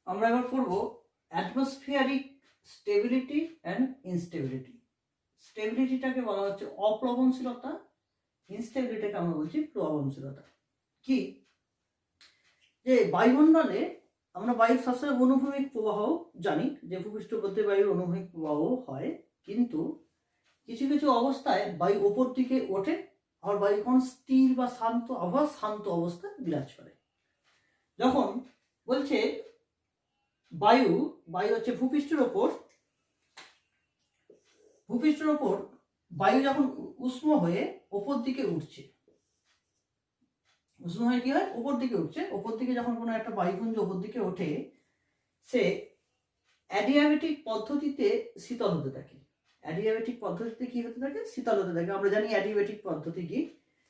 আমরা এবার পড়ব অ্যাটমসফিয়ারিক স্টেবিলিটি অ্যান্ড ইনস্টেবিলিটি। স্টেবিলিটিটাকে বলা হচ্ছে অপ্লবনশীলতা, ইনস্টেবিলিটিকে আমরা বলছি প্লবনশীলতা। কি যে বায়ুমণ্ডলে আমরা বায়ুর সবসময় অনুভূমিক প্রবাহ জানি, যে ভূপৃষ্ঠ পথে বায়ুর অনুভূমিক প্রবাহ হয়, কিন্তু কিছু কিছু অবস্থায় বায়ু ওপর দিকে ওঠে, আবার বায়ু কোন স্থির বা শান্ত আবহাওয়া, শান্ত অবস্থা বিরাজ করে। যখন বলছে বায়ু হচ্ছে ভূপৃষ্ঠের ওপর বায়ু যখন উষ্ণ হয়ে ওপর দিকে উঠছে, উষ্ণ হয়ে কি হয়, ওপর দিকে উঠছে, ওপর দিকে যখন কোনো একটা বায়ুপুঞ্জ ওপর দিকে ওঠে, সে অ্যাডিয়াবেটিক পদ্ধতিতে শীতল হতে থাকে। অ্যাডিয়াবেটিক পদ্ধতিতে কি হতে থাকে, শীতল হতে থাকে। আমরা জানি অ্যাডিয়াবেটিক পদ্ধতি কি,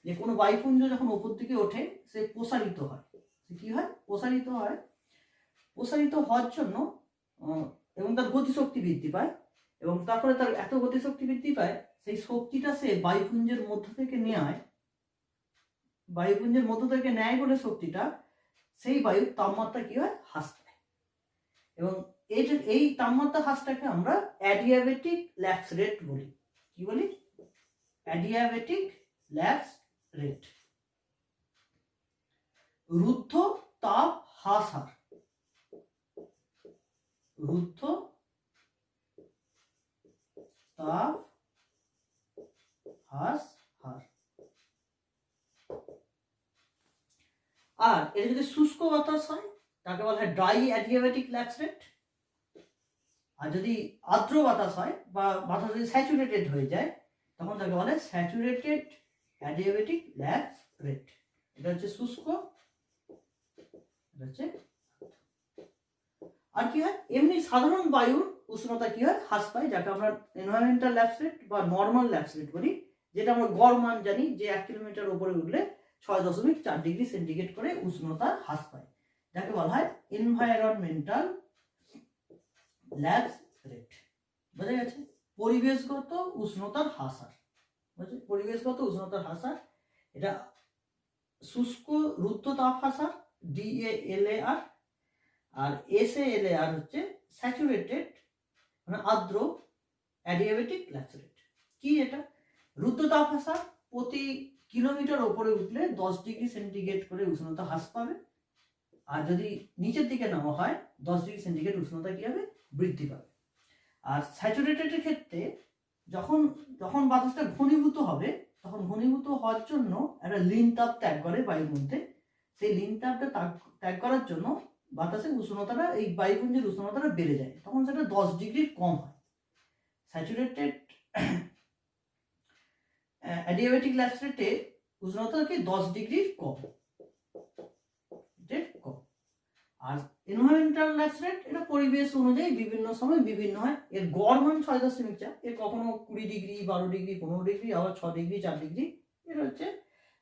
যে কোনো বায়ুপুঞ্জ যখন ওপর দিকে ওঠে সে প্রসারিত হয়। সে কি হয়, প্রসারিত হয়। প্রসারিত হওয়ার জন্য এবং তার গতিশক্তি বৃদ্ধি পায়, এবং তারপরে তার এত গতিশক্তি বৃদ্ধি পায়, সেই শক্তিটা সে বায়ুপুঞ্জের মধ্য থেকে নেয়, বলে শক্তিটা সেই বায়ুর তাপমাত্রা কি হয়, হ্রাস পায়। এবং এই তাপমাত্রা হ্রাসটাকে আমরা অ্যাডিয়াবেটিক ল্যাপস রেট বলি। কি বলি? অ্যাডিয়াবেটিক ল্যাপস রেট, রুদ্ধ তাপ হ্রাস হার। রুদ্ধ তাপ হ্রাস হার। আর এটা যদি শুষ্ক বাতাস হয় তাকে বলা হয় ড্রাই অ্যাডিয়াবেটিক ল্যাপস রেট। আর যদি আর্দ্র বাতাস হয় বা বাতাস যদি স্যাচুরেটেড হয়ে যায় তখন তাকে বলে স্যাচুরেটেড অ্যাডিয়াবেটিক ল্যাপস রেট। এটা হচ্ছে শুষ্ক, এটা হচ্ছে। আর কি হয়, এমনি সাধারণ বায়ুর উষ্ণতা কি হয়, হ্রাস পায়, যাকে আমরা এনভায়রনমেন্টাল ল্যাপস রেট বা নর্মাল ল্যাপস রেট বলি, যেটা আমরা গড় মান জানি যে 1 কিলোমিটার উপরে উঠলে 6.4 ডিগ্রি সেন্টিগ্রেড করে উষ্ণতা হ্রাস পায়, যাকে বলা হয় এনভায়রনমেন্টাল ল্যাপস রেট। বোঝা গেছে? পরিবেশগত উষ্ণতার হ্রাস হার, বুঝলি? পরিবেশগত উষ্ণতার হ্রাস হার, এটা শুষ্ক রুদ্ধ তাপ হ্রাস হার DALAR, আর SALAR হচ্ছে স্যাচুরেটেড মানে আর্দ্র অ্যাডিয়াবেটিক ল্যাপস রেট। কি এটা? রুদ্ধ তাপ হ্রাস হার, প্রতি কিলোমিটার উপরে উঠলে 10 ডিগ্রি সেন্টিগ্রেড করে উষ্ণতা হ্রাস পাবে, আর যদি নিচের দিকে নামা হয় 10 ডিগ্রি সেন্টিগ্রেড উষ্ণতা কি হবে, বৃদ্ধি পাবে। আর স্যাচুরেটেডের ক্ষেত্রে যখন বাতাসটা ঘনীভূত হবে, তখন ঘনীভূত হওয়ার জন্য একটা লিন তাপ ত্যাগ করে বায়ুর মধ্যে। সেই লিন তাপটা ত্যাগ করার জন্য বাতাসের উষ্ণতাটা, এই বায়ুপুঞ্জের উষ্ণতাটা বেড়ে যায়, তখন সেটা 10 ডিগ্রির কম হয়। স্যাচুরেটেড অ্যাডিয়াবেটিক ল্যাপস রেটে উষ্ণতা কি 10 ডিগ্রির কম। আর এনভায়রনমেন্টাল ল্যাপস রেট এটা পরিবেশ অনুযায়ী বিভিন্ন সময় বিভিন্ন হয়। এর গড় মান 6.4, এর কখনো 20 ডিগ্রি, 12 ডিগ্রি, 15 ডিগ্রি, আবার 6 ডিগ্রি, 4 ডিগ্রি। এটা হচ্ছে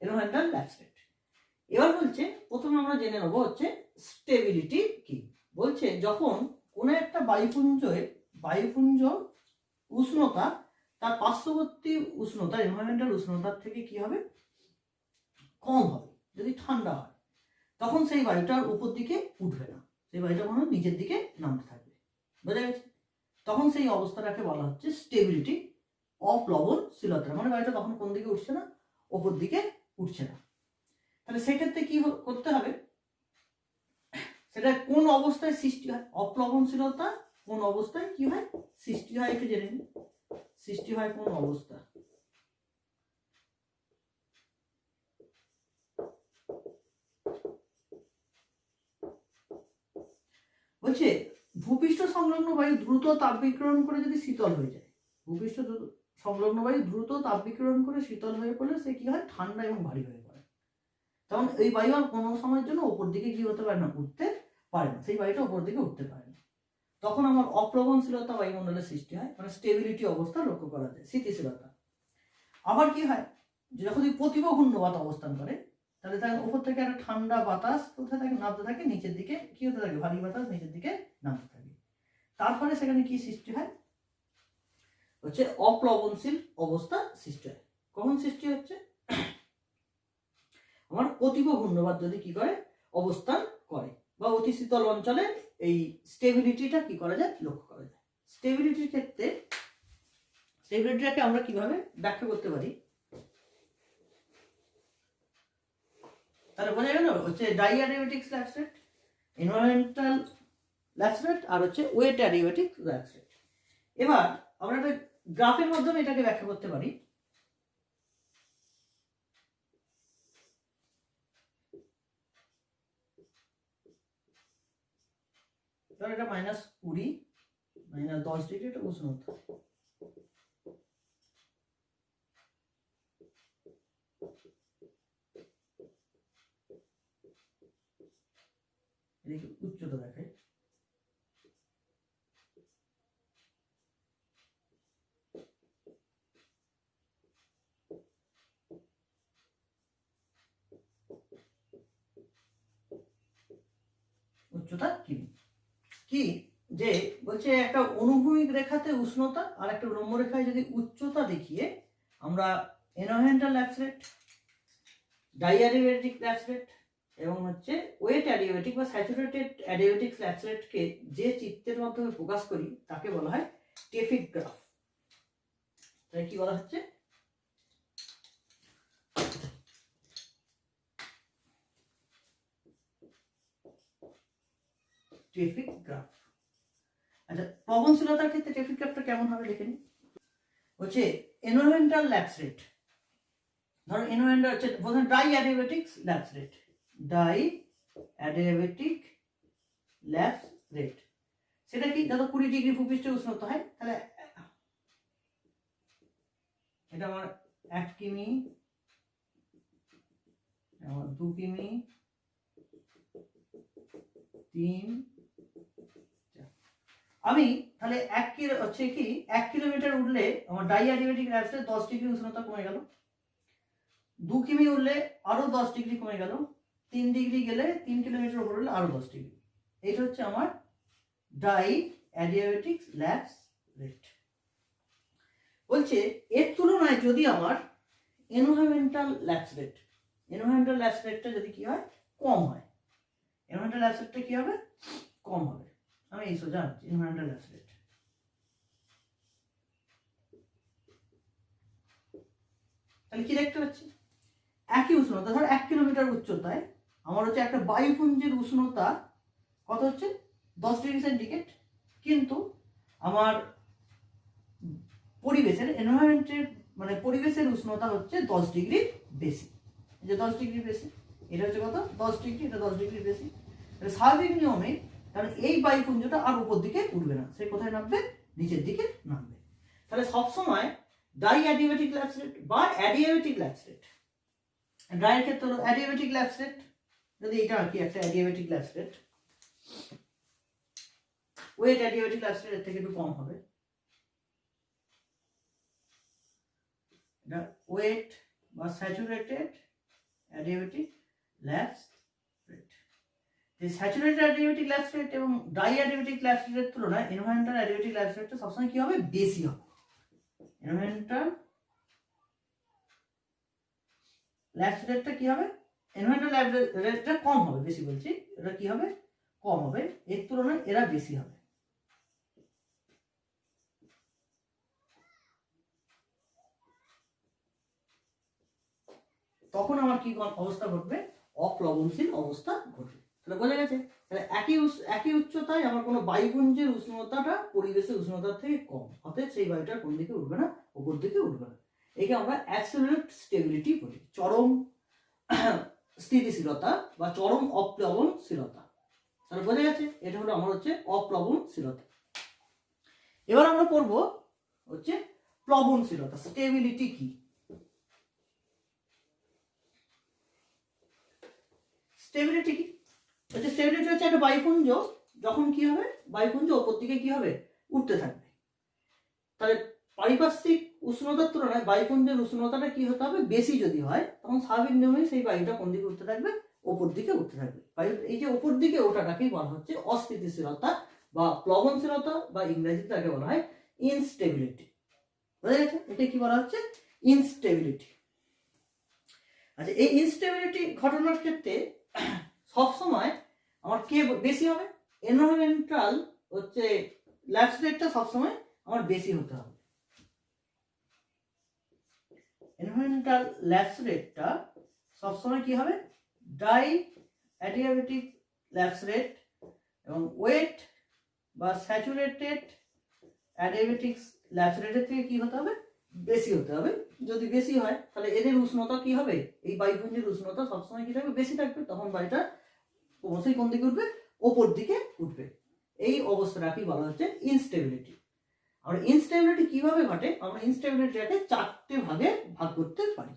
এনভায়রনমেন্টাল ল্যাপস রেট। এবার বলছে, প্রথমে আমরা জেনে নেবো হচ্ছে স্টেবিলিটি কি। বলছে যখন কোনো একটা বায়ুপুঞ্জ উষ্ণতা তার পার্শ্ববর্তী উষ্ণতা, এনভায়রনমেন্টাল উষ্ণতার থেকে কি হবে, কম হবে। যদি ঠান্ডা হয় তখন সেই বায়ুটার উপর দিকে উঠবে না, সেই বায়ুটা মনে নিচের দিকে নামতে থাকবে। বোঝা গেছে? তখন সেই অবস্থাটাকে বলা হচ্ছে স্টেবিলিটি, অপ্লবনশীলতা। মানে বায়ুটা তখন কোন দিকে উঠছে না, ওপর দিকে উঠছে না। তাহলে সেক্ষেত্রে কি করতে হবে, সেটা কোন অবস্থায় সৃষ্টি হয়, অপ্লবনশীলতা কোন অবস্থায় কি হয়, সৃষ্টি হয়, একটু জেনে নিন। সৃষ্টি হয় কোন অবস্থা? বলছে ভূপৃষ্ঠ সংলগ্ন বায়ু দ্রুত তাপ বিকিরণ করে যদি শীতল হয়ে যায়, ভূপৃষ্ঠ সংলগ্ন বায়ু দ্রুত তাপ বিকিরণ করে শীতল হয়ে পড়লে সে কি হয়, ঠান্ডা এবং ভারী হয়ে পড়ে। তখন এই বায়ু আর কোনো সময়ের জন্য উপর দিকে কি হতে পারে না, উঠতে পারে না, সেই বায়ুটা উপর দিকে উঠতে পারে না। তখন আমার অপ্লবনশীলতা বায়ুমণ্ডলের সৃষ্টি হয়, মানে স্টেবিলিটি অবস্থা লক্ষ্য করা যায়, স্থিতিশীলতা। আবার কি হয়, যখন প্রতিভ ঘূর্ণবাত অবস্থান করে, তাহলে তার উপর থেকে একটা ঠান্ডা বাতাস কোথায় থাকে, নামতে থাকে, নিচের দিকে কি হতে থাকে, ভারী বাতাস নিচের দিকে নামতে থাকে। তারপরে সেখানে কি সৃষ্টি হয়, হচ্ছে অপ্লবনশীল অবস্থা সৃষ্টি হয়। কখন সৃষ্টি হচ্ছে, আমার প্রতিভ ঘূর্ণবাত যদি কি করে, অবস্থান করে, বা অতি শীতল অঞ্চলে এই স্টেবিলিটিটা কি করা যায়, লক্ষ্য করা যায়। স্টেবিলিটির ক্ষেত্রে স্টেবিলিটিটাকে আমরা কিভাবে ব্যাখ্যা করতে পারি, তাহলে বোঝা গেল হচ্ছে ডাই অ্যাডিয়াবেটিক স্ল্যাশ রেট, এনভায়রনমেন্টাল ল্যাপস রেট আর হচ্ছে ওয়েট অ্যাডিয়াবেটিক ল্যাপস রেট। এবার আমরা একটা গ্রাফের মাধ্যমে এটাকে ব্যাখ্যা করতে পারি। ধর এটা -20 -10 ডিগ্রি এটা উষ্ণতা, এদিকে উচ্চতা দেখায়। উচ্চতা কি যে বলছে একটা অনুভূমিক রেখাতে উষ্ণতা আর একটা লম্ব রেখায় যদি উচ্চতা দেখিয়ে আমরা environmental lapse rate, die adiabatic lapse rate এবং হচ্ছে ওয়েট অ্যাডিয়াবেটিক বা স্যাচুরেটেড অ্যাডিয়াবেটিক ল্যাপস রেটকে যে চিত্রের মাধ্যমে প্রকাশ করি তাকে বলা হয় টেফিক গ্রাফ। তাই কি বলা হচ্ছে, টেফিক গ্রাফ। আচ্ছা, প্রবণশীলতার ক্ষেত্রে টেফিক গ্রাফটা কেমন হবে লিখে নিই। হচ্ছে এনভায়রনমেন্টাল ল্যাপস রেট, ধরো এনভায়রনমেন্টাল হচ্ছে প্রথমে die adiabatic lapse rate, die adiabatic lapse rate সেটা কি, যত 20 ডিগ্রি ভূপৃষ্ঠে উষ্ণতা হয়, তাহলে এটা আমার 1 কিমি, আমার 2 কিমি, 3, আমি তাহলে 1 কিলো হচ্ছে কি 1 কিলোমিটার উঠলে আমার ডাই অ্যাডিয়াবেটিক ল্যাপসে 10 ডিগ্রি উষ্ণতা কমে গেল, 2 কিমি উঠলে আরো 10 ডিগ্রি কমে গেল, 3 ডিগ্রি গেলে 3 কিলোমিটার উপর হলে আরো 10 ডিগ্রি। এটা হচ্ছে আমার ডাই অ্যাডিয়াবেটিক ল্যাপস রেট। বলছে এর তুলনায় যদি আমার environmental lapse rate, environmental lapse রেটটা যদি কি হয়, কম হয়, এনভায়রনমেন্টাল ল্যাপস রেটটা কি হবে, কম হবে। আমি এই সোজা এনভায়রনমেন্টাল ল্যাপস রেট, তাহলে কি দেখতে পাচ্ছি, একই উষ্ণতা, ধর 1 কিলোমিটার উচ্চতায় আমার হচ্ছে একটা বায়ুপুঞ্জের উষ্ণতা কত হচ্ছে 10 ডিগ্রি সেন্টিগ্রেড, কিন্তু আমার পরিবেশের এনভায়রনমেন্টের মানে পরিবেশের উষ্ণতা হচ্ছে 10 ডিগ্রি বেশি, এই যে 10 ডিগ্রি বেশি, এটা হচ্ছে কত 10 ডিগ্রি, এটা 10 ডিগ্রি বেশি। তাহলে স্বাভাবিক নিয়মে কারণ এই বায়ুপুঞ্জটা আর উপর দিকে উঠবে না, সে কোথায় নামবে, নিচের দিকে নামবে। তাহলে সবসময় ডাই অ্যাডিয়াবেটিক ল্যাপস রেট বা অ্যাডিয়াবেটিক ল্যাপস রেট, ডাইয়ের ক্ষেত্রে হলো অ্যাডিয়াবেটিক ল্যাপস রেট, যদি এটা আর কি একটা adiabatic lapse rate, wet adiabatic lapse rate থেকে একটু কম হবে, এটা ওয়েট বা স্যাচুরেটেড অ্যাডিয়াবেটিক ল্যাপস রেট। এই স্যাচুরেটেড অ্যাডিয়াবেটিক ল্যাপস রেট এবং ডাই অ্যাডিয়াবেটিক ল্যাপস রেটের তুলনায় এনভায়রনমেন্টাল অ্যাডিয়াবেটিক ল্যাপস রেটটা সবসময় কি হবে, বেশি হবে। এনভায়রনমেন্টাল ল্যাপস রেটটা কি হবে, এনভায়রনমেন্টাল ল্যাপস রেটটা কম হবে, বেশি বলছি, এটা কি হবে, কম হবে, এর তুলনায় এরা বেশি হবে। তখন আমার কি অবস্থা ঘটবে, অপ্লবনশীল অবস্থা ঘটবে। তাহলে বোঝা গেছে, তাহলে একই উচ্চতায় আমার কোনো বায়ুপুঞ্জের উষ্ণতাটা পরিবেশের উষ্ণতার থেকে কম, অতএব সেই বায়ুটা কোন দিকে উঠবে না, উপর দিকে উঠবে না। একে আমরা অ্যাবসলিউট স্টেবিলিটি বলি, চরম স্থিতিশীলতা বা চরম অপ্লবনশীলতা। তাহলে বোঝা গেছে, এটা হলো আমার হচ্ছে অপ্লবনশীলতা। এবার আমরা করব হচ্ছে প্লবনশীলতা, স্টেবিলিটি কি। স্টেবিলিটি কি হচ্ছে, স্টেবিলিটি হচ্ছে একটা বায়ুপুঞ্জ যখন কি হবে, বায়ুপুঞ্জ ওপর দিকে কি হবে, উঠতে থাকবে। তাহলে পারিপার্শ্বিক উষ্ণতার তুলনায় বায়ুপুঞ্জের উষ্ণতাটা কি হতে হবে, বেশি যদি হয়, তখন স্বাভাবিক নিয়মে সেই বায়ুটা কোন দিকে উঠতে থাকবে, ওপর দিকে উঠতে থাকবে। বায়ু এই যে ওপর দিকে ওঠাটাকেই বলা হচ্ছে অস্থিতিশীলতা বা প্লবনশীলতা, বা ইংরেজিতে তাকে বলা হয় ইনস্টেবিলিটি। বুঝা গেছে, এটা কি বলা হচ্ছে, ইনস্টেবিলিটি। আচ্ছা, এই ইনস্টেবিলিটি ঘটনার ক্ষেত্রে সবসময় আমার কে বেশি হবে, এনভায়রনমেন্টাল হচ্ছে ল্যাপস রেটটা সবসময় আমার বেশি হতে হবে। এনভায়রনমেন্টাল ল্যাপস রেটটা সবসময় কি হবে, ডাই অ্যাডিয়াবেটিক ল্যাপস রেট এবং ওয়েট বা স্যাচুরেটেড অ্যাডিয়াবেটিক ল্যাপস রেটের থেকে কি হতে হবে, বেশি হতে হবে। যদি বেশি হয় তাহলে এদের উষ্ণতা কি হবে, এই বায়ুপুঞ্জের উষ্ণতা সবসময় কি থাকবে, বেশি থাকবে। তখন বায়ুটা অবশ্যই কোন দিকে উঠবে, ওপর দিকে উঠবে। এই অবস্থাটাকে বলা হচ্ছে ইনস্টেবিলিটি। আর ইনস্টেবিলিটি কিভাবে ঘটে, আমরা ইনস্টেবিলিটিটাকে 4টে ভাগে ভাগ করতে পারি।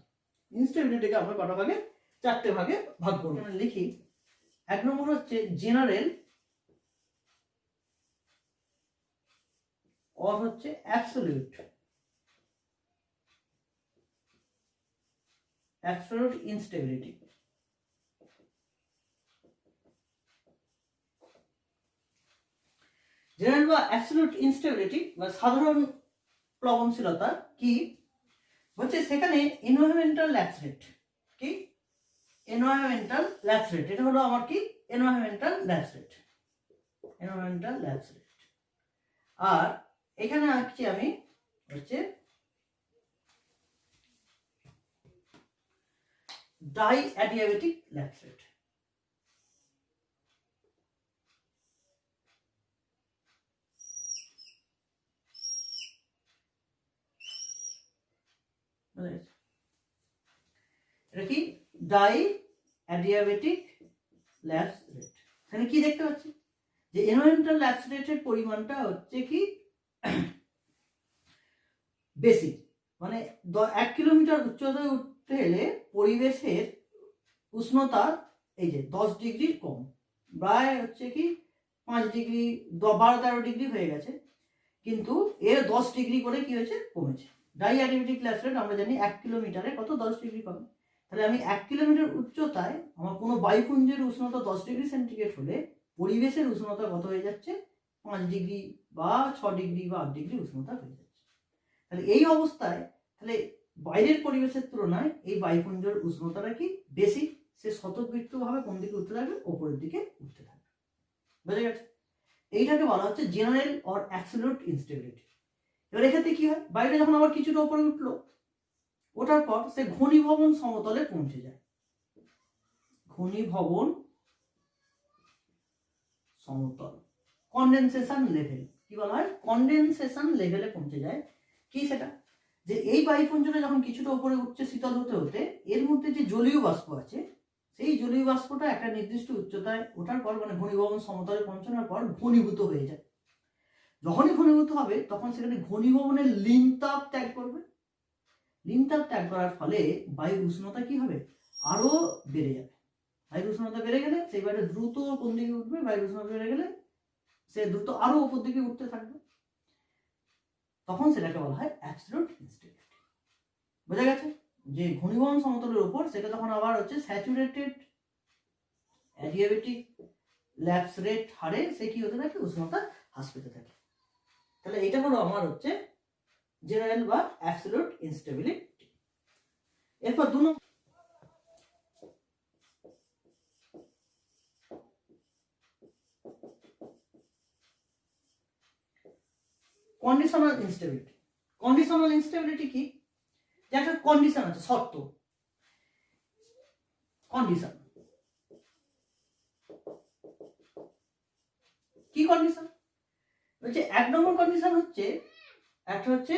ইনস্টেবিলিটিকে আমরা কটা ভাগে, 4টে ভাগে ভাগ করব। লিখি 1 নম্বর হচ্ছে জেনারেল और হচ্ছে অ্যাবসলিউট ইনস্টেবিলিটি। জেনারেল বা অ্যাবসলিউট ইনস্টেবিলিটি বা সাধারণ প্লবনশীলতা কি হচ্ছে, সেখানে এনভায়রনমেন্টাল ল্যাপস রেট কি, এনভায়রনমেন্টাল ল্যাপস রেট, এটা হলো আমার কি environmental lapse rate, environmental lapse rate. আর এখানে আঁকছি আমি হচ্ছে ডাই অ্যাডিয়াবেটিক ল্যাপস রেট। এটা কি ডাই অ্যাডিয়াবেটিক ল্যাপস রেট। এখানে কি দেখতে পাচ্ছি যে এনভায়রনমেন্টাল ল্যাপস রেটের পরিমাণটা হচ্ছে কি বেশি, মানে 1 কিলোমিটার উচ্চতায় উঠতে গেলে পরিবেশের উষ্ণতা এই যে 10 ডিগ্রির কম, প্রায় হচ্ছে কি 5 ডিগ্রি 12-13 ডিগ্রি হয়ে গেছে, কিন্তু এর 10 ডিগ্রি করে কি হয়েছে, কমেছে। ডাই অ্যাডিয়াবেটিক ল্যাপস রেট আমরা জানি 1 কিলোমিটারে কত, 10 ডিগ্রি কম। তাহলে আমি 1 কিলোমিটার উচ্চতায় আমার কোনো বায়ুপুঞ্জের উষ্ণতা 10 ডিগ্রি সেন্টিগ্রেড হলে পরিবেশের উষ্ণতা কত হয়ে যাচ্ছে, 5 ডিগ্রি বা 6 ডিগ্রি বা 8 ডিগ্রি উষ্ণতা হয়ে যাচ্ছে। তাহলে এই অবস্থায় তাহলে বাইরের পরিবেশের তুলনায় এই বায়ুপুঞ্জের উষ্ণতাটা কি বেশি, সে স্বতঃস্ফূর্তভাবে কোন দিকে উঠতে থাকবে, ওপরের দিকে উঠতে থাকবে। বুঝে গেছে? এইটাকে বলা হচ্ছে জেনারেল অর অ্যাবসলিউট ইনস্টেবিলিটি। এবার এক্ষেত্রে কি হয়, বায়ুটা যখন আবার কিছুটা উপরে উঠলো, ওঠার পর সে ঘনীভবন সমতলে পৌঁছে যায়, ঘনীভবন সমতল, কনডেনসেশন লেভেল, কি বলা হয়, কনডেনসেশন লেভেলে পৌঁছে যায়। কি সেটা, যে এই বায়ুপুঞ্জটা যখন কিছুটা উপরে উঠছে শীতল হতে হতে, এর মধ্যে যে জলীয় বাষ্প আছে, সেই জলীয় বাষ্পটা একটা নির্দিষ্ট উচ্চতায় ওঠার পর, মানে ঘনীভবন সমতলে পৌঁছানোর পর ঘনীভূত হয়ে যায়। যখনই ঘনীভূত হবে তখন সেখানে ঘনীভবনের লিনতাপ ত্যাগ করবে। লিনতাপ ত্যাগ করার ফলে বায়ুর উষ্ণতা কি হবে, আরো বেড়ে যাবে। বায়ুর উষ্ণতা বেড়ে গেলে সেই বায়ুটা দ্রুত কোন দিকে উঠবে, বায়ুর উষ্ণতা বেড়ে গেলে সে দ্রুত আরো উপর দিকে উঠতে থাকবে, তখন সেটাকে বলা হয় অ্যাবসলিউট ইনস্টেবিলিটি। বোঝা গেছে যে ঘনীভবন সমতলের উপর সেটা তখন আবার হচ্ছে স্যাচুরেটেড অ্যাডিয়াবেটিক ল্যাপস রেট হারে সে কি হতে থাকে, উষ্ণতা হ্রাস পেতে থাকে। তাহলে এটা হলো আমার হচ্ছে জেনারেল বা অ্যাবসলিউট ইনস্টেবিলিটি। এরপর 2 নম্বর কন্ডিশনাল ইনস্টেবিলিটি। কন্ডিশনাল ইনস্টেবিলিটি কি, যে একটা কন্ডিশন আছে, শর্ত, কন্ডিশন। কি কন্ডিশন বলছে, 1 নম্বর কন্ডিশন হচ্ছে একটা হচ্ছে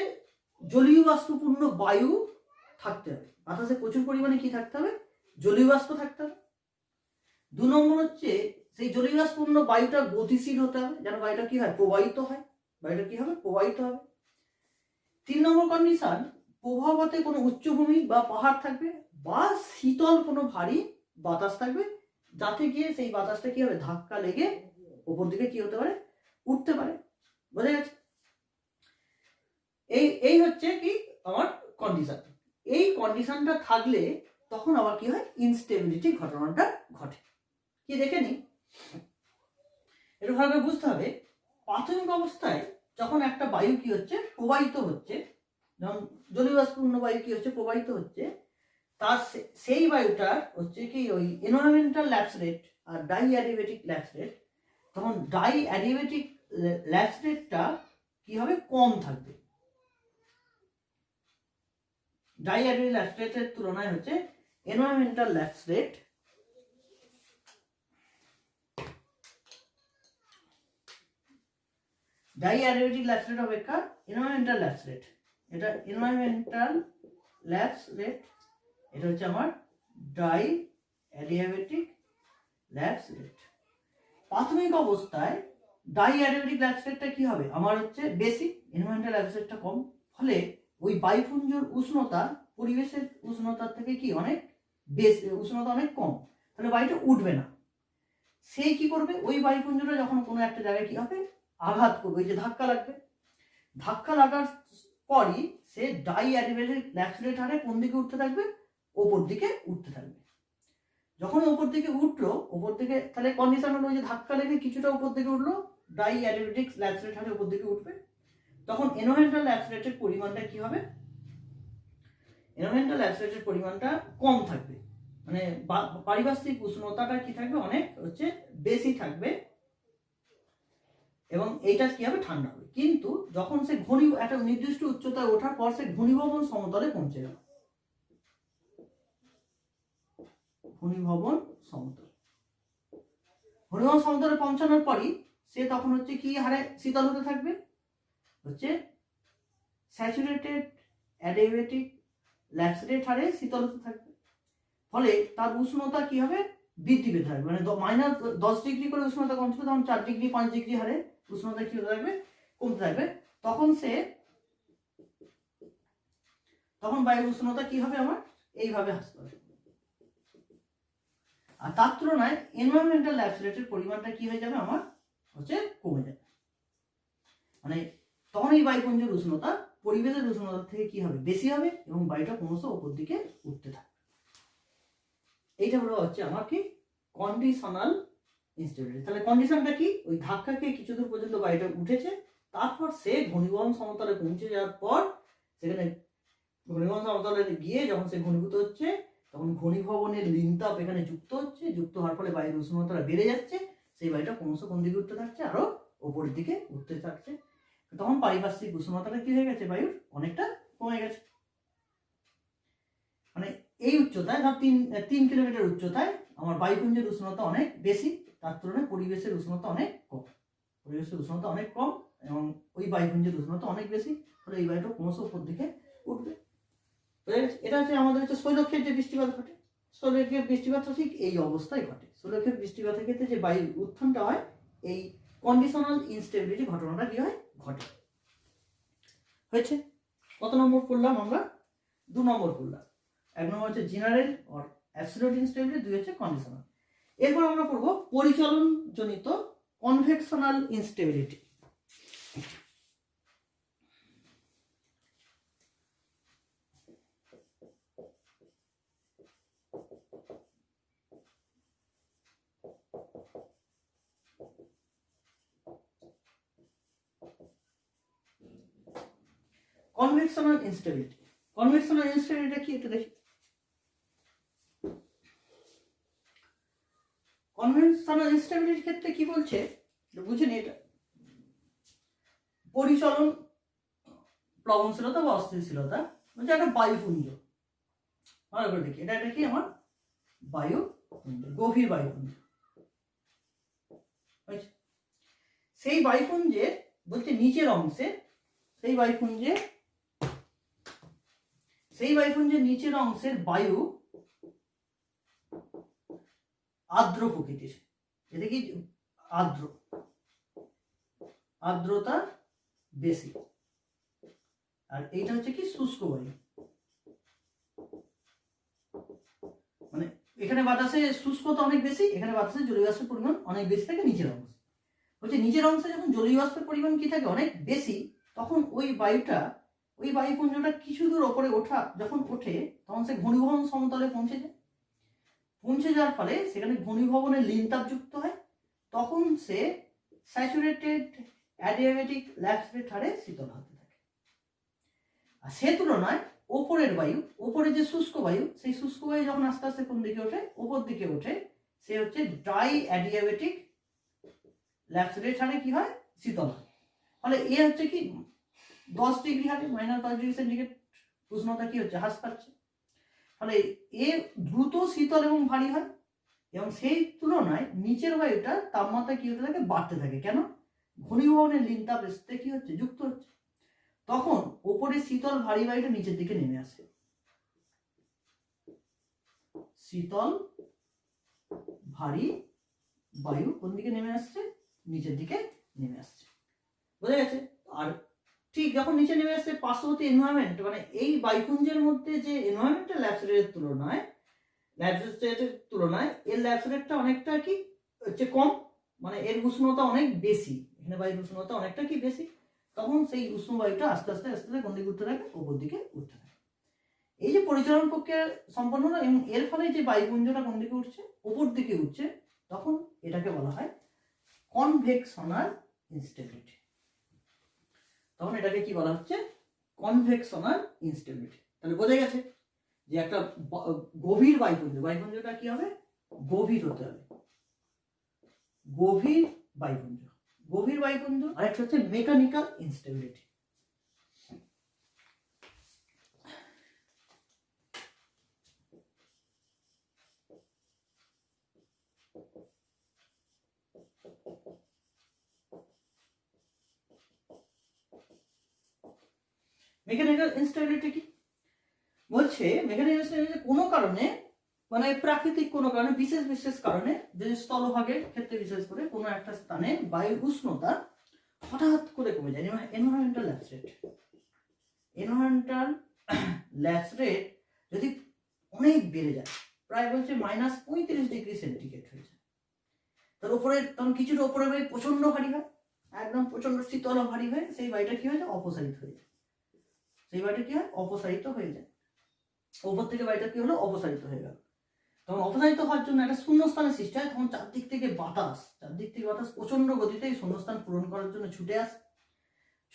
জলীয় বাষ্পপূর্ণ বায়ু থাকতে হবে, বাতাসে প্রচুর পরিমাণে কি থাকতে হবে, জলীয় বাষ্প থাকতে হবে। 2 নম্বর হচ্ছে সেই জলীয় বাষ্পপূর্ণ বায়ুটা গতিশীল হতে হবে, যেন বায়ুটা কি হয়, প্রবাহিত হয়, বায়ুটা কি হবে, প্রবাহিত হবে। 3 নম্বর কন্ডিশন, প্রবাহপথে কোনো উচ্চভূমি বা পাহাড় থাকবে বা শীতল কোনো ভারী বাতাস থাকবে, যাতে গিয়ে সেই বাতাসটা কি হবে, ধাক্কা লেগে উপর দিকে কি হতে পারে, উঠতে পারে। বোঝা গেছে? এই হচ্ছে কি আমার কন্ডিশন। এই কন্ডিশনটা থাকলে তখন আবার কি হয়, ইনস্টেবিলিটি ঘটনাটা ঘটে। কি দেখে নি, এটা ভাবে বুঝতে হবে। প্রাথমিক অবস্থায় যখন একটা বায়ু কি হচ্ছে, প্রবাহিত হচ্ছে, যেমন জলীয় বাষ্পপূর্ণ বায়ু কি হচ্ছে, প্রবাহিত হচ্ছে, তার সেই বায়ুটার হচ্ছে কি ওই এনভায়রনমেন্টাল ল্যাপস রেট আর ডাই অ্যাডিয়াবেটিক ল্যাপস রেট তখন ডাই অ্যাডিয়াবেটিক ল্যাপস রেটটা কি হবে, কম থাকবে। ডাই অ্যাডিয়াবেটিক ল্যাপস রেটের তুলনায় হচ্ছে environmental lapse rate die adiabatic lapse rate অপেক্ষা এনভায়রনমেন্টাল ল্যাপস রেট, এটা এনভায়রনমেন্টাল ল্যাপস রেট, এটা হচ্ছে আমার ডাই অ্যাডিয়াবেটিক ল্যাপস রেট। প্রাথমিক অবস্থায় ডাই অ্যাডিয়াবেটিক ল্যাপস রেটটা কি হবে, আমার হচ্ছে বেশি, এনভায়রনমেন্টাল ল্যাপস রেটটা কম, ফলে ওই বায়ুপুঞ্জর উষ্ণতা পরিবেশের উষ্ণতার থেকে কি অনেক বেশি, উষ্ণতা অনেক কম, তাহলে বায়ুটা উঠবে না। সেই কি করবে, ওই বায়ুপুঞ্জটা যখন কোনো একটা জায়গায় কি হবে, আঘাত করবে, ওই যে ধাক্কা লাগবে, ধাক্কা লাগার পরই সে ডাই অ্যাডিয়াবেটিক ল্যাপস রেট হারে কোন দিকে উঠতে থাকবে, ওপর দিকে উঠতে থাকবে। যখন ওপর দিকে উঠলো, ওপর দিকে তাহলে কন্ডিশন হলো যে ধাক্কা লেগে কিছুটা উপর দিকে উঠলো, ডাই অ্যাডিয়াবেটিক ল্যাপস রেট হারে উপর দিকে উঠবে, তখন এনভায়রনমেন্টাল ল্যাপস রেটের পরিমাণটা কি হবে, এনভায়রনমেন্টাল ল্যাপস রেটের পরিমাণটা কম থাকবে, মানে পারিপার্শ্বিক উষ্ণতাটা কি থাকবে, অনেক হচ্ছে বেশি থাকবে, এবং এইটা কি হবে, ঠান্ডা হবে। কিন্তু যখন সে একটা নির্দিষ্ট উচ্চতায় ওঠার পর সে ঘনীভবন সমতলে পৌঁছে গেল, ঘনীভবন সমতল, ঘনীভবন সমতলে পৌঁছানোর পরই সে তখন হচ্ছে কি হারে শীতল হতে থাকবে, হচ্ছে স্যাচুরেটেড অ্যাডিয়াবেটিক ল্যাপস রেট হারে শীতল হতে থাকবে, ফলে তার উষ্ণতা কি হবে, বৃদ্ধি পেতে থাকবে, মানে -10 ডিগ্রি করে উষ্ণতা কমছিল, তখন 4 ডিগ্রি 5 ডিগ্রি হারে উষ্ণতা কি হতে থাকবে, কমতে থাকবে, তখন বায়ুর উষ্ণতা কি হবে আমার এইভাবে হ্রাস পাবে। আর তার তুলনায় এনভায়রনমেন্টাল ল্যাপস রেটের পরিমাণটা কি হয়ে যাবে, আমার হচ্ছে কমে যাবে, মানে তখন এই বায়ুপুঞ্জের উষ্ণতা পরিবেশের উষ্ণতার থেকে কি হবে, বেশি হবে, এবং বায়ুটা ক্রমশ উপর দিকে উঠতে থাকবে। এইটা হলো হচ্ছে আমার কি কন্ডিশনাল ইনস্টেবিলিটি। তাহলে কন্ডিশনটা কি, ওই ধাক্কাকে কিছু দূর পর্যন্ত বায়ুটা উঠেছে, তারপর সে ঘনীভবন সমতলে পৌঁছে যাওয়ার পর সেখানে ঘনীভবন সমতলে গিয়ে যখন সে ঘনীভূত হচ্ছে, তখন ঘনীভবনের লিনতাপ এখানে যুক্ত হচ্ছে, যুক্ত হওয়ার ফলে বায়ুর উষ্ণতা বেড়ে যাচ্ছে, সেই বায়ুটা ক্রমশ কোন দিকে উঠতে থাকছে, আরো উপরের দিকে উঠতে থাকছে, তখন পারিপার্শ্বিক উষ্ণতাটা কি হয়ে গেছে, বায়ুর অনেকটা কমে গেছে। মানে এই উচ্চতায়, ধর 3 কিলোমিটার উচ্চতায় আমার বায়ুপুঞ্জের উষ্ণতা অনেক বেশি, তার তুলনায় পরিবেশের উষ্ণতা অনেক কম, পরিবেশের উষ্ণতা অনেক কম এবং ওই বায়ুপুঞ্জের উষ্ণতা অনেক বেশি, ফলে এই বায়ুটা ক্রমশ উপর দিকে উঠবে। এটা হচ্ছে আমাদের হচ্ছে শৈলক্ষের যে বৃষ্টিপাত ঘটে, শৈলক্ষের বৃষ্টিপাতটা ঠিক এই অবস্থায় ঘটে। শৈলক্ষের বৃষ্টিপাতের ক্ষেত্রে যে বায়ুর উত্থানটা হয়, এই কন্ডিশনাল ইনস্টেবিলিটি ঘটনাটা কি হয়, ঘটে। হয়েছে, কত নম্বর পড়লাম আমরা, 2 নম্বর পড়লাম। 1 নম্বর হচ্ছে জেনারেল অর অ্যাবসলিউট ইনস্টেবিলিটি, 2 হচ্ছে কন্ডিশনাল। এরপর আমরা পড়ব পরিচলন জনিত convectional instability. Convectional instability, convectional instability কি একটু দেখি। কনভেকশনাল ইনস্টেবিলিটির ক্ষেত্রে কি বলছে বুঝে নি, এটা পরিচলন প্লবনশীলতা বা অস্থিতিশীলতা, বলছে একটা বায়ুপুঞ্জ, ভালো করে দেখি, এটা কি আমার বায়ুপুঞ্জ, গভীর বায়ুপুঞ্জ, সেই বায়ুপুঞ্জের বলছে নিচের অংশে, সেই বায়ুপুঞ্জের নিচের অংশের বায়ু আর্দ্র প্রকৃতির, এটা কি আর্দ্রতা বেশি, আর এইটা হচ্ছে কি শুষ্ক বায়ু, মানে এখানে বাতাসে শুষ্কতা অনেক বেশি, এখানে বাতাসে জলীয় বাষ্পের পরিমাণ অনেক বেশি থাকে নিচের অংশে। বলছে নিচের অংশে যখন জলীয় বাষ্পের পরিমাণ কি থাকে, অনেক বেশি, তখন ওই বায়ুপুঞ্জটা কিছু দূর ওপরে যখন ওঠে, তখন সে ঘনীভবন সমতলে পৌঁছে যাওয়ার ফলে সেখানে ঘনীভবনের লিনতাপ যুক্ত হয়, তখন সে স্যাচুরেটেড অ্যাডিয়াবেটিক ল্যাপস রেট হারে শীতল হতে থাকে। আর সে তুলনায় ওপরে যে শুষ্ক বায়ু, সেই শুষ্ক বায়ু যখন আস্তে আস্তে কোন দিকে ওঠে, উপর দিকে ওঠে, সে হচ্ছে ডাই অ্যাডিয়াবেটিক ল্যাপসেটের হারে কি হয়, শীতল হয়। ফলে এ হচ্ছে কি 10 ডিগ্রি হারে, -10 ডিগ্রি সেন্টিগ্রেড উষ্ণতা কি হচ্ছে, হ্রাস পাচ্ছে। ফলে এ দ্রুত শীতল এবং ভারী হয়, এবং সেই তুলনায় নিচের বায়ুটা তাপমাত্রা কি হতে থাকে, বাড়তে থাকে। কেন? ঘনীভবনের লিনতাপ এর সাথে কি হচ্ছে, যুক্ত হচ্ছে। তখন ওপরে শীতল ভারী বায়ুটা নিচের দিকে নেমে আসে, শীতল ভারী বায়ু কোন দিকে নেমে আসছে, নিচের দিকে নেমে আসছে। বোঝা গেছে? আর ঠিক যখন নিচে নেমে আসছে, পার্শ্ববর্তী এনভায়রনমেন্ট মানে এই বায়ুপুঞ্জের মধ্যে যে এনভায়রনমেন্টাল ল্যাপসেটের তুলনায় এর ল্যাপসেটটা অনেকটা কি হচ্ছে কম, মানে এর উষ্ণতা অনেক বেশি, এখানে বায়ুর উষ্ণতা অনেকটা কি বেশি। তখন সেই উষ্ণ বায়ুটা আস্তে আস্তে আস্তে আস্তে কোন দিকে উঠতে থাকে, উপর দিকে উঠতে থাকে। এই যে পরিচালন প্রক্রিয়া সম্পন্ন হলো, এবং এর ফলে যে বায়ুপুঞ্জটা কোন দিকে উঠছে, উপর দিকে উঠছে, তখন এটাকে বলা হয় কনভেকশনাল ইনস্টেবিলিটি। তখন এটাকে কি বলা হচ্ছে, কনভেকশনাল ইনস্টেবিলিটি। তাহলে বোঝা গেছে যে একটা গভীর বায়ুপুঞ্জটা কি হবে, গভীর হতে হবে, গভীর বায়ুপুঞ্জ। আরেকটা হচ্ছে মেকানিক্যাল ইনস্টেবিলিটি। মেকানিক্যাল ইনস্টেবিলিটি কি বলছে? মেকানিক্যাল ইনস্টেবিলিটি কোনো কারণে, মানে প্রাকৃতিক কোনো কারণে, বিশেষ কারণে, যে স্থলভাগের ক্ষেত্রে বিশেষ করে কোনো একটা স্থানে বায়ুর উষ্ণতা হঠাৎ করে কমে যায়। এনভায়রনমেন্টাল ল্যাপস রেট যদি অনেক বেড়ে যায়, প্রায় বলছে -35 ডিগ্রি সেন্টিগ্রেড হয়ে যায়, তার উপরে তখন কিছুটা উপরে বায়ু প্রচন্ড ভারী হয়, একদম প্রচন্ড শীতল ও ভারী হয়, সেই বায়ুটা কি হয়ে যায়, অপসারিত হয়ে যায়। উপর থেকে বায়ুটা কি হলো, অপসারিত হয়ে গেল। তখন অপসারিত হওয়ার জন্য একটা শূন্যস্থানের সৃষ্টি হয়। তখন চারদিক থেকে বাতাস প্রচন্ড গতিতে শূন্যস্থান পূরণ করার জন্য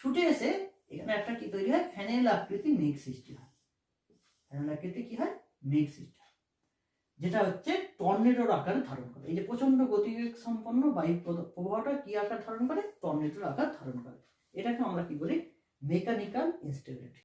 ছুটে এসে এখানে একটা কি তৈরি হয়, ফ্যানেল আকৃতি মেঘ সৃষ্টি হয়। যেটা হচ্ছে টর্নেডোর আকার ধারণ করে। এই যে প্রচন্ড গতিবেগ সম্পন্ন বায়ু প্রবাহটা কি আকার ধারণ করে, টর্নেডোর আকার ধারণ করে। এটাকে আমরা কি বলি, মেকানিক্যাল ইনস্টেবিলিটি।